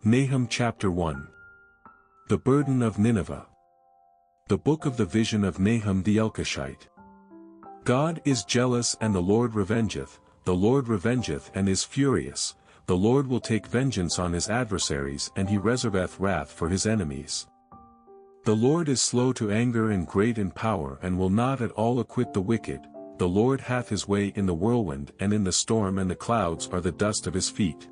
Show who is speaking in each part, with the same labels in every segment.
Speaker 1: Nahum chapter 1. The burden of Nineveh. The book of the vision of Nahum the Elkoshite. God is jealous and the Lord revengeth and is furious. The Lord will take vengeance on his adversaries, and he reserveth wrath for his enemies. The Lord is slow to anger and great in power, and will not at all acquit the wicked. The Lord hath his way in the whirlwind and in the storm, and the clouds are the dust of his feet.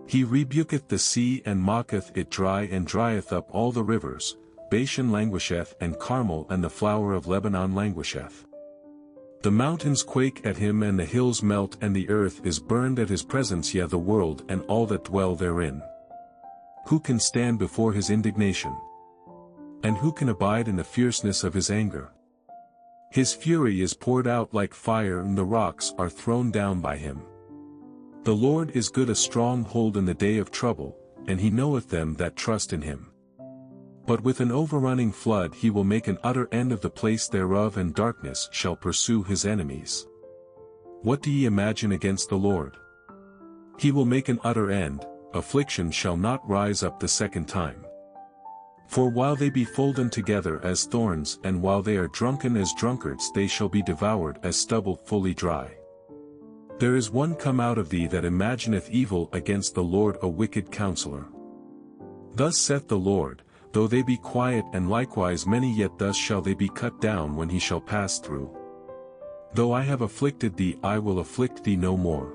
Speaker 1: He rebuketh the sea and mocketh it dry, and drieth up all the rivers. Bashan languisheth, and Carmel and the flower of Lebanon languisheth. The mountains quake at him, and the hills melt, and the earth is burned at his presence, yea, the world and all that dwell therein. Who can stand before his indignation? And who can abide in the fierceness of his anger? His fury is poured out like fire, and the rocks are thrown down by him. The Lord is good, a strong hold in the day of trouble, and he knoweth them that trust in him. But with an overrunning flood he will make an utter end of the place thereof, and darkness shall pursue his enemies. What do ye imagine against the Lord? He will make an utter end, affliction shall not rise up the second time. For while they be folden together as thorns, and while they are drunken as drunkards, they shall be devoured as stubble fully dry. There is one come out of thee that imagineth evil against the Lord, a wicked counselor. Thus saith the Lord, though they be quiet and likewise many, yet thus shall they be cut down when he shall pass through. Though I have afflicted thee, I will afflict thee no more.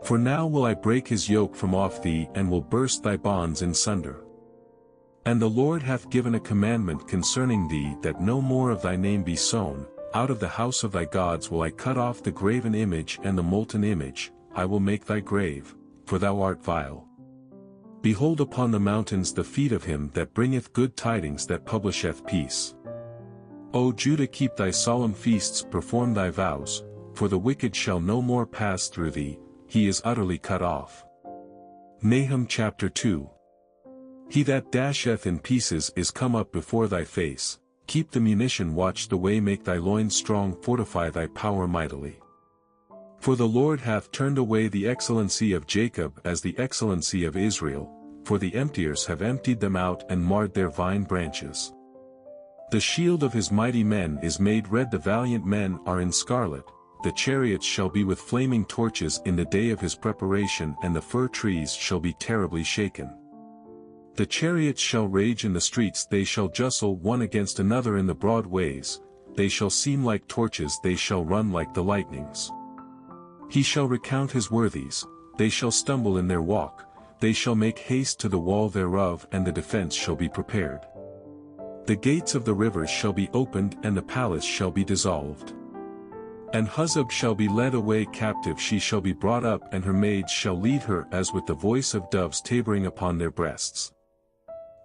Speaker 1: For now will I break his yoke from off thee, and will burst thy bonds in sunder. And the Lord hath given a commandment concerning thee, that no more of thy name be sown. Out of the house of thy gods will I cut off the graven image and the molten image. I will make thy grave, for thou art vile. Behold upon the mountains the feet of him that bringeth good tidings, that publisheth peace. O Judah, keep thy solemn feasts, perform thy vows, for the wicked shall no more pass through thee, he is utterly cut off. Nahum chapter 2. He that dasheth in pieces is come up before thy face. Keep the munition, watch the way, make thy loins strong, fortify thy power mightily. For the Lord hath turned away the excellency of Jacob as the excellency of Israel, for the emptiers have emptied them out and marred their vine branches. The shield of his mighty men is made red, the valiant men are in scarlet. The chariots shall be with flaming torches in the day of his preparation, and the fir trees shall be terribly shaken. The chariots shall rage in the streets, they shall justle one against another in the broad ways. They shall seem like torches, they shall run like the lightnings. He shall recount his worthies, they shall stumble in their walk, they shall make haste to the wall thereof, and the defense shall be prepared. The gates of the rivers shall be opened, and the palace shall be dissolved. And Huzzab shall be led away captive, she shall be brought up, and her maids shall lead her, as with the voice of doves tabering upon their breasts.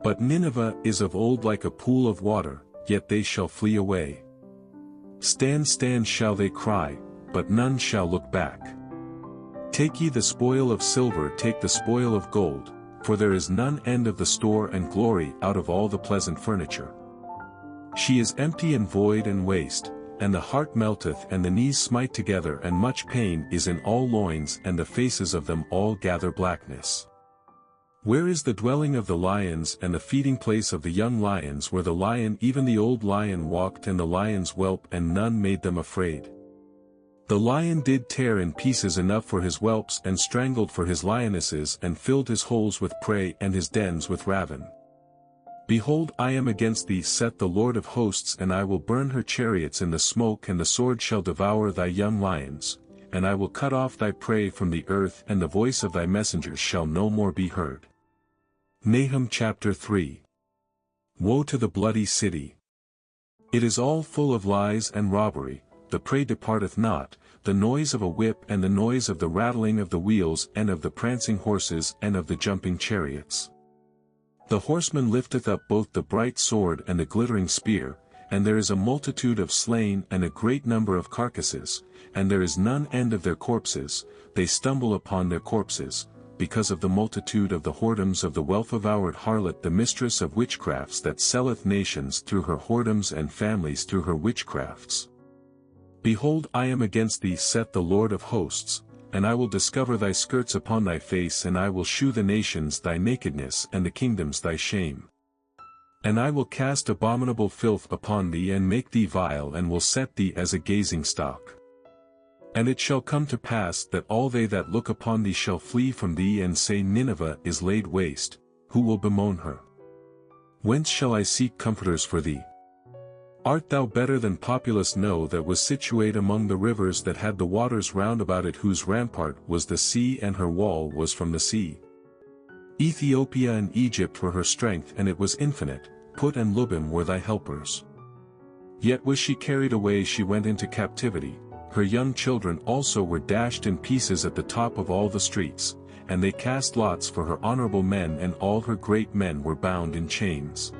Speaker 1: But Nineveh is of old like a pool of water, yet they shall flee away. Stand, stand shall they cry, but none shall look back. Take ye the spoil of silver, take the spoil of gold, for there is none end of the store and glory out of all the pleasant furniture. She is empty and void and waste, and the heart melteth, and the knees smite together, and much pain is in all loins, and the faces of them all gather blackness. Where is the dwelling of the lions, and the feeding place of the young lions, where the lion, even the old lion, walked, and the lions whelp, and none made them afraid? The lion did tear in pieces enough for his whelps, and strangled for his lionesses, and filled his holes with prey, and his dens with ravin. Behold, I am against thee, saith the Lord of hosts, and I will burn her chariots in the smoke, and the sword shall devour thy young lions, and I will cut off thy prey from the earth, and the voice of thy messengers shall no more be heard. Nahum chapter 3. Woe to the bloody city! It is all full of lies and robbery, the prey departeth not, the noise of a whip and the noise of the rattling of the wheels and of the prancing horses and of the jumping chariots. The horseman lifteth up both the bright sword and the glittering spear, and there is a multitude of slain and a great number of carcasses, and there is none end of their corpses, they stumble upon their corpses, because of the multitude of the whoredoms of the wealth-devoured harlot, the mistress of witchcrafts that selleth nations through her whoredoms and families through her witchcrafts. Behold, I am against thee, saith the Lord of hosts, and I will discover thy skirts upon thy face, and I will shew the nations thy nakedness and the kingdoms thy shame. And I will cast abominable filth upon thee and make thee vile, and will set thee as a gazing stock. And it shall come to pass that all they that look upon thee shall flee from thee and say, Nineveh is laid waste, who will bemoan her? Whence shall I seek comforters for thee? Art thou better than populous No that was situate among the rivers that had the waters round about it, whose rampart was the sea and her wall was from the sea? Ethiopia and Egypt were her strength, and it was infinite. Put and Lubim were thy helpers. Yet was she carried away, she went into captivity. Her young children also were dashed in pieces at the top of all the streets, and they cast lots for her honorable men, and all her great men were bound in chains.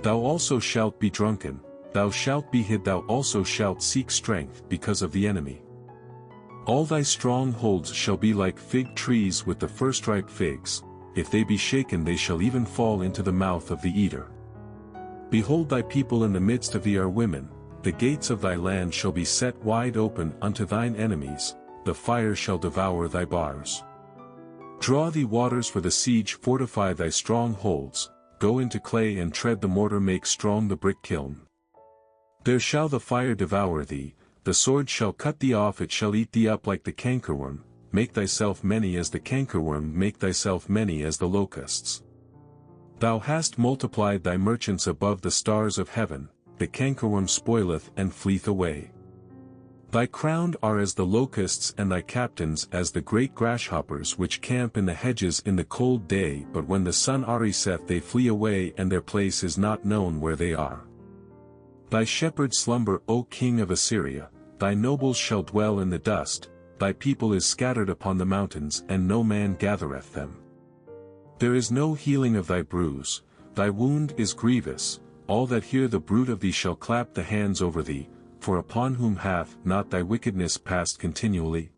Speaker 1: Thou also shalt be drunken, thou shalt be hid, thou also shalt seek strength because of the enemy. All thy strongholds shall be like fig trees with the firstripe figs, if they be shaken they shall even fall into the mouth of the eater. Behold, thy people in the midst of thee are women, the gates of thy land shall be set wide open unto thine enemies, the fire shall devour thy bars. Draw thee waters for the siege, fortify thy strongholds, go into clay and tread the mortar, make strong the brick kiln. There shall the fire devour thee, the sword shall cut thee off, it shall eat thee up like the cankerworm. Make thyself many as the cankerworm, make thyself many as the locusts. Thou hast multiplied thy merchants above the stars of heaven, the cankerworm spoileth and fleeth away. Thy crowned are as the locusts, and thy captains as the great grasshoppers which camp in the hedges in the cold day, but when the sun ariseth they flee away, and their place is not known where they are. Thy shepherds slumber, O king of Assyria, thy nobles shall dwell in the dust, thy people is scattered upon the mountains, and no man gathereth them. There is no healing of thy bruise, thy wound is grievous, all that hear the bruit of thee shall clap the hands over thee, for upon whom hath not thy wickedness passed continually?